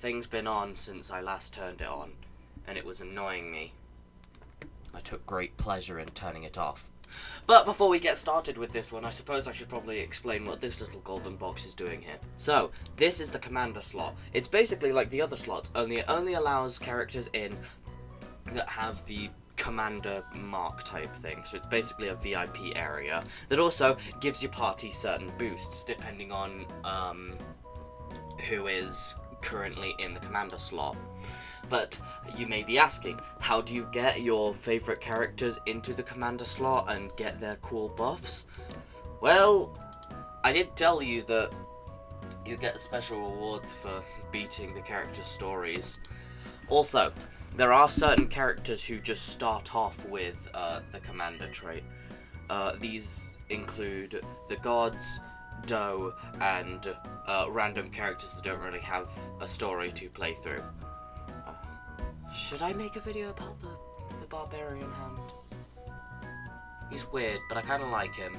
thing's been on since I last turned it on, and it was annoying me. I took great pleasure in turning it off. But before we get started with this one, I suppose I should probably explain what this little golden box is doing here. So, this is the commander slot. It's basically like the other slots, only it only allows characters in that have the commander mark type thing. So it's basically a VIP area that also gives your party certain boosts depending on who is currently in the commander slot. But you may be asking, how do you get your favourite characters into the commander slot and get their cool buffs? Well, I did tell you that you get special rewards for beating the characters' stories. Also, there are certain characters who just start off with the commander trait. These include the gods, Doe, and random characters that don't really have a story to play through. Should I make a video about the barbarian hand? He's weird, but I kind of like him.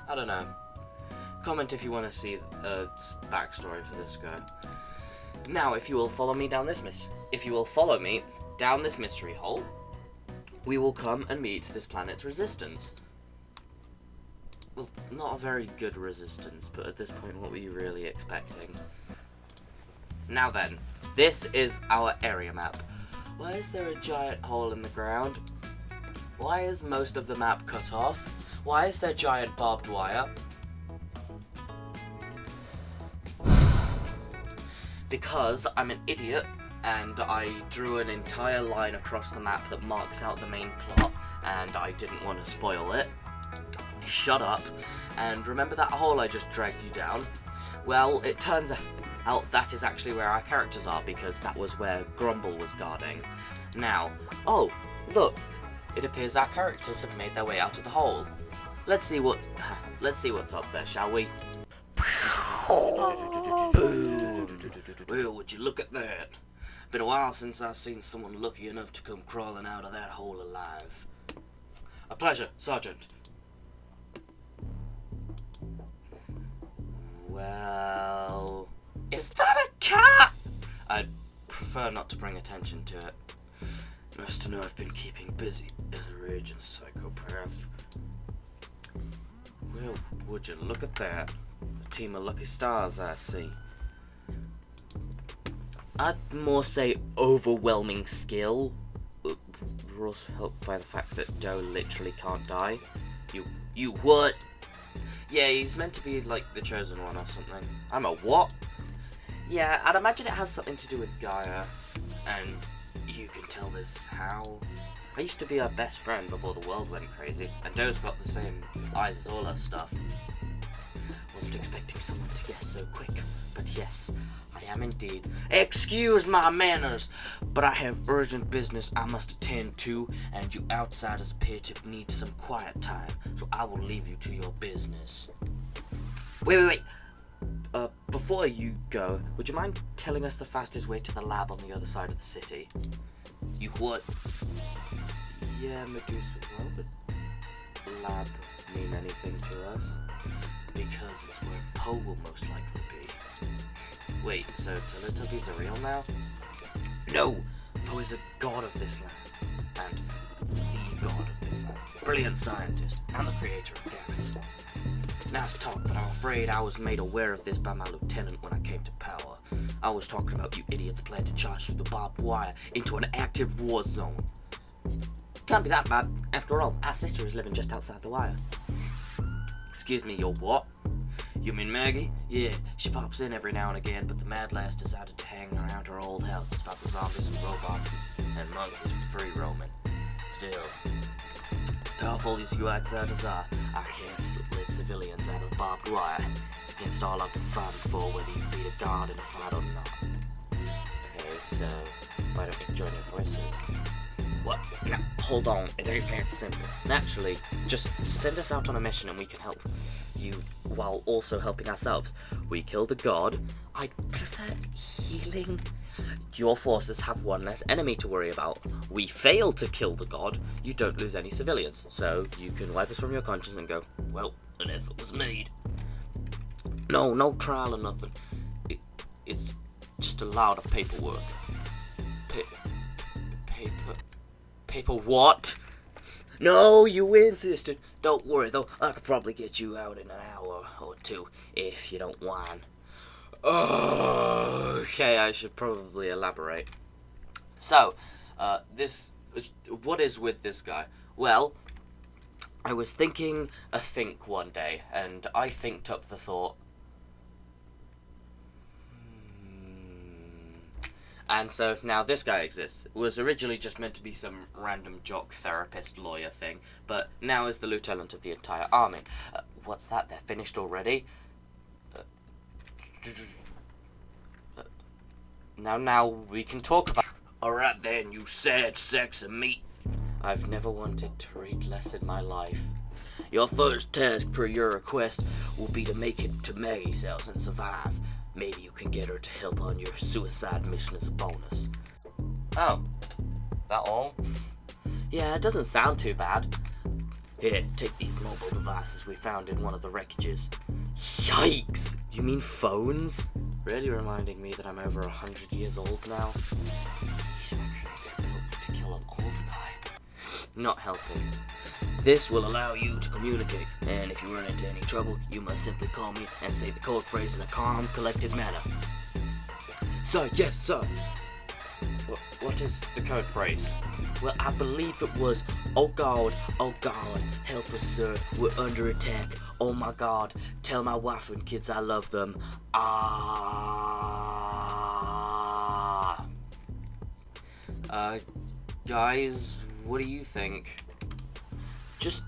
I don't know. Comment if you want to see a backstory for this guy. Now, if you will follow me down this mystery hole, we will come and meet this planet's resistance. Well, not a very good resistance, but at this point, what were you really expecting? Now then, this is our area map. Why is there a giant hole in the ground? Why is most of the map cut off? Why is there giant barbed wire? Because I'm an idiot and I drew an entire line across the map that marks out the main plot and I didn't want to spoil it. Shut up. And remember that hole I just dragged you down? Well, it turns out that is actually where our characters are, because that was where Grumble was guarding. Now, oh, look, it appears our characters have made their way out of the hole. Let's see what's up there, shall we? Well, would you look at that? Been a while since I've seen someone lucky enough to come crawling out of that hole alive. A pleasure, Sergeant. Well, is that a cat? I'd prefer not to bring attention to it. Nice to know I've been keeping busy as a raging psychopath. Well, would you look at that? A team of lucky stars, I see. I'd more say overwhelming skill. We're also helped by the fact that Doe literally can't die. You what? Yeah, he's meant to be like the chosen one or something. I'm a what? Yeah, I'd imagine it has something to do with Gaia. And you can tell this how? I used to be her best friend before the world went crazy, and Doe's got the same eyes as all her stuff. Wasn't expecting someone to guess so quick, but yes, I am indeed. Excuse my manners, but I have urgent business I must attend to, and you outsiders appear to need some quiet time, so I will leave you to your business. Wait. Before you go, would you mind telling us the fastest way to the lab on the other side of the city? You what? Yeah, Medusa, well, but lab mean anything to us? Because it's where Poe will most likely be. Wait, so Teletubbies are real now? No! Poe is a god of this land. And the god of this land. Brilliant scientist, and the creator of gas. Nice talk, but I'm afraid I was made aware of this by my lieutenant when I came to power. I was talking about you idiots planning to charge through the barbed wire into an active war zone. Can't be that bad. After all, our sister is living just outside the wire. Excuse me, your what? You mean Maggie? Yeah, she pops in every now and again, but the mad lass decided to hang around her old house despite the zombies and robots and monkeys free roaming. Still, powerful as you outsiders are, I can't let civilians out of the barbed wire. It's against all I've been fighting for, whether you beat a guard in a fight or not. Okay, so why don't we join your forces? What? Now, hold on, it ain't that simple. Naturally, just send us out on a mission and we can help you while also helping ourselves. We killed a god. I'd prefer healing. Your forces have one less enemy to worry about. We fail to kill the god, you don't lose any civilians. So you can wipe us from your conscience and go, well, an effort was made. No trial or nothing. It's just a lot of paperwork. Paper what? No, you insisted. Don't worry though, I could probably get you out in an hour or two if you don't whine. Okay, I should probably elaborate. So, what is with this guy? Well, I was thinking a think one day, and I thinked up the thought. And so now this guy exists. It was originally just meant to be some random jock therapist lawyer thing, but now is the lieutenant of the entire army. What's that? They're finished already? Now we can talk about... Alright then, you sad sacks of meat. I've never wanted to read less in my life. Your first task per your request will be to make it to Mary's house and survive. Maybe you can get her to help on your suicide mission as a bonus. Oh, that all? Yeah, it doesn't sound too bad. Here, take these mobile devices we found in one of the wreckages. Yikes! You mean phones? Really reminding me that I'm over 100 years old now. To kill an old guy. Not helping. This will allow you to communicate, and if you run into any trouble, you must simply call me and say the code phrase in a calm, collected manner. Sir, yes, sir. What is the code phrase? Well, I believe it was, oh God, help us, sir, we're under attack. Oh my God, tell my wife and kids I love them. Guys, what do you think? Just,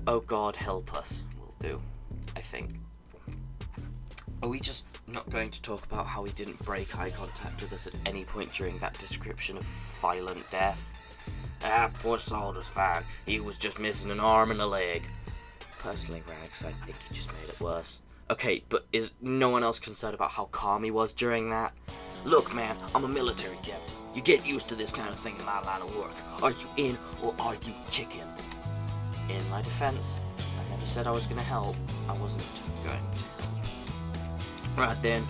oh God, help us, will do, I think. Are we just not going to talk about how he didn't break eye contact with us at any point during that description of violent death? Poor Solder's fine. He was just missing an arm and a leg. Personally, Rags, I think he just made it worse. Okay, but is no one else concerned about how calm he was during that? Look, man, I'm a military captain. You get used to this kind of thing in my line of work. Are you in or are you chicken? In my defense, I never said I was going to help. I wasn't going to help. Right then.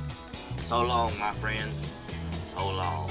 So long, my friends. So long.